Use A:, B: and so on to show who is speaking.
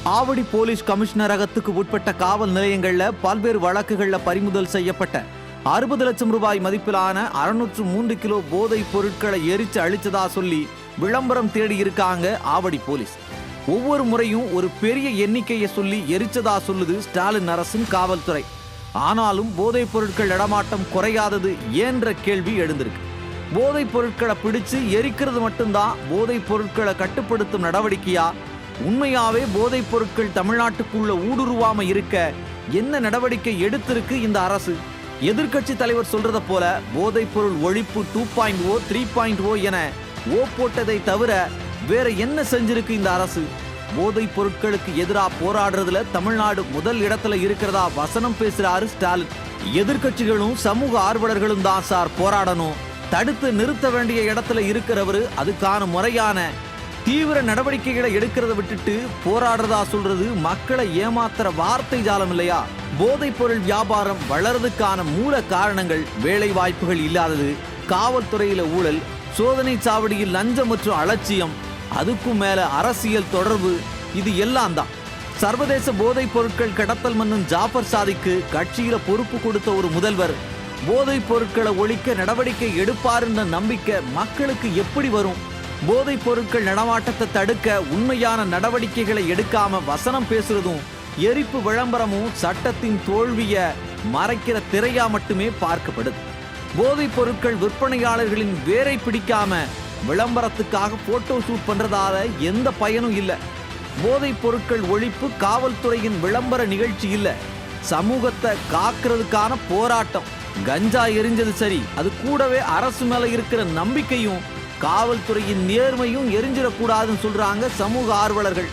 A: Avadi police கமிஷனரகத்துக்கு உட்பட்ட காவல் நிலையங்கள்ல பல்வேறு வழக்குகள்ல பறிமுதல் செய்யப்பட்ட 60 லட்சம் ரூபாய் மதிப்பிலான 603 கிலோ போதைப் பொருட்களை எரிச்சு அழிச்சதா சொல்லி விளம்பரம் தேடி இருக்காங்க ஆவடி போலீஸ். ஒவ்வொரு முறையும் ஒரு பெரிய எண்ணிக்கையை சொல்லி எரிச்சதா சொல்லுது ஸ்டாலின் அரசின் காவல்துறை. ஆனாலும் போதைப் பொருட்கள் இடமாட்டம் குறையாதது ஏன்ற கேள்வி எழுந்திருக்கு. போதைப் பொருட்களை பிடிச்சு எரிக்கிறது மட்டும்தான் போதைப் பொருட்களை கட்டுப்படுத்தும் நடவடிக்கையா? உண்மையாவே போதைப் பொருட்கள் தமிழ்நாட்டுக்குள்ள ஊடுருவாம இருக்க என்ன நடவடிக்கை எடுத்திருக்கு இந்த அரசு? எதிர்க்கட்சி தலைவர் சொல்றத போல போதைப் பொருள் ஒழிப்பு 2.0 3.0 என போட்டதை தவிர வேற என்ன செஞ்சிருக்கு இந்த அரசு? போதைப் பொருட்களுக்கு எதிராக போராடுறதுல தமிழ்நாடு முதல் இடத்துல இருக்கிறதா வசனம் பேசுறாரு ஸ்டாலின். எதிர்க்கட்சிகளும் சமூக ஆர்வலர்களும் தான் சார் போராடணும், தடுத்து நிறுத்த வேண்டிய இடத்துல இருக்கிறவரு அதுக்கான முறையான தீவிர நடவடிக்கைகளை எடுக்கிறத விட்டுட்டு போராடுறதா சொல்றது மக்களை ஏமாத்துற வார்த்தை ஜாலம் இல்லையா? போதைப் பொருள் வியாபாரம் வளர்றதுக்கான மூல காரணங்கள் வேலை வாய்ப்புகள் இல்லாதது, காவல்துறையில ஊழல், சோதனை சாவடியில் லஞ்சம் மற்றும் அலட்சியம், அதுக்கும் மேல அரசியல் தொடர்பு, இது எல்லாம் தான். சர்வதேச போதைப் பொருட்கள் கடத்தல் மன்னன் ஜாஃபர் சாதிக்கு கட்சியில பொறுப்பு கொடுத்த ஒரு முதல்வர் போதைப் பொருட்களை ஒழிக்க நடவடிக்கை எடுப்பாருன்ற நம்பிக்கை மக்களுக்கு எப்படி வரும்? போதைப் பொருட்கள் நடமாட்டத்தை தடுக்க உண்மையான நடவடிக்கைகளை எடுக்காம வசனம் பேசுறதும் எரிப்பு விளம்பரமும் சட்டத்தின் தோல்வியை மறைக்கிற திரையா மட்டுமே பார்க்கப்படுது. போதைப் பொருட்கள் விற்பனையாளர்களின் வேரை பிடிக்காம விளம்பரத்துக்காக போட்டோ ஷூட் பண்றதால எந்த பயனும் இல்லை. போதைப் பொருட்கள் ஒழிப்பு காவல்துறையின் விளம்பர நிகழ்ச்சி இல்லை, சமூகத்தை காக்கிறதுக்கான போராட்டம். கஞ்சா எரிஞ்சது சரி, அது கூடவே அரசு மேல இருக்கிற நம்பிக்கையும் காவல்துறையின் நேர்மையும் எரிஞ்சிடக்கூடாதுன்னு சொல்றாங்க சமூக ஆர்வலர்கள்.